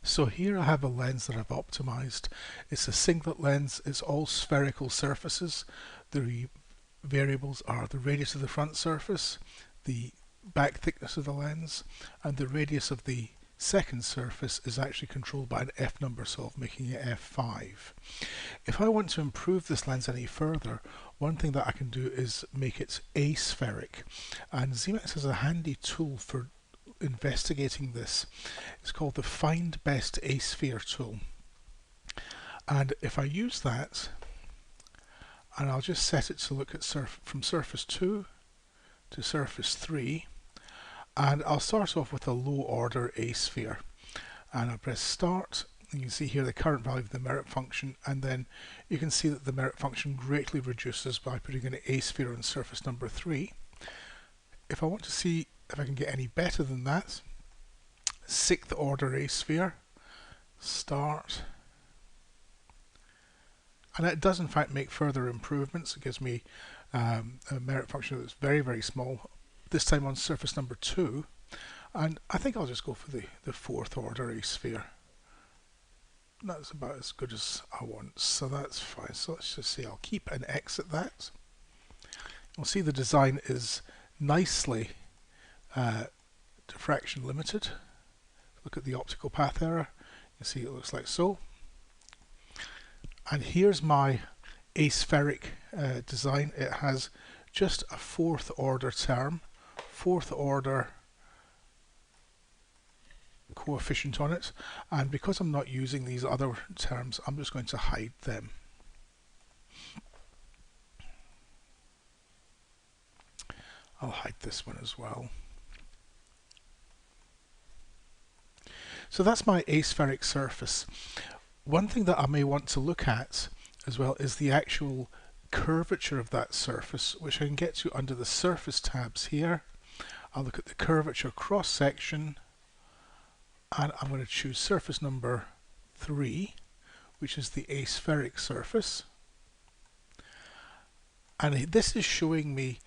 So here I have a lens that I've optimized. It's a singlet lens, it's all spherical surfaces. The variables are the radius of the front surface, the back thickness of the lens, and the radius of the second surface is actually controlled by an F number solve, making it F5. If I want to improve this lens any further, one thing that I can do is make it aspheric. And Zemax has a handy tool for investigating this. It's called the Find Best Asphere tool. And if I use that, and I'll just set it to look at from surface 2 to surface 3, and I'll start off with a low order asphere. And I'll press start, and you can see here the current value of the merit function, and then you can see that the merit function greatly reduces by putting an asphere on surface number 3. If I want to see if I can get any better than that, 6th order asphere, start, and it does in fact make further improvements. It gives me a merit function that's very, very small, this time on surface number 2, and I think I'll just go for the 4th order asphere. That's about as good as I want, so that's fine. So let's just say I'll keep and exit that. You'll see the design is nicely diffraction limited. Look at the optical path error. You see it looks like so. And here's my aspheric design. It has just a 4th order term, 4th order coefficient on it, and because I'm not using these other terms, I'm just going to hide them. I'll hide this one as well. So that's my aspheric surface. One thing that I may want to look at as well is the actual curvature of that surface, which I can get to under the surface tabs here. I'll look at the curvature cross section, and I'm going to choose surface number 3, which is the aspheric surface. And this is showing me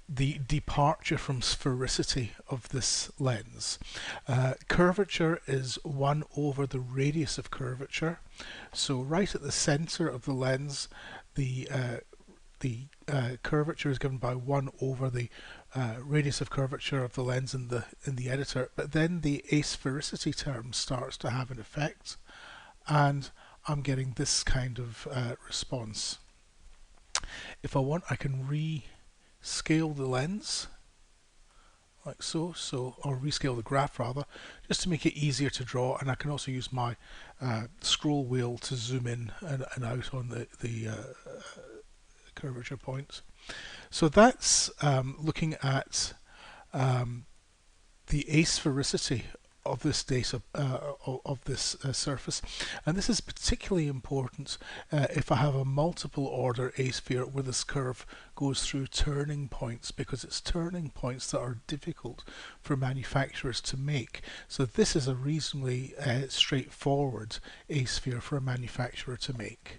the departure from sphericity of this lens. Curvature is 1 over the radius of curvature. So right at the center of the lens, the curvature is given by 1 over the radius of curvature of the lens in the editor, but then the asphericity term starts to have an effect, and I'm getting this kind of response. If I want, I can rescale the lens like so, or rescale the graph rather, just to make it easier to draw, and I can also use my scroll wheel to zoom in and out on the curvature points. So that's looking at the asphericity of this data surface, and this is particularly important if I have a multiple order asphere where this curve goes through turning points, because it's turning points that are difficult for manufacturers to make. So this is a reasonably straightforward asphere for a manufacturer to make.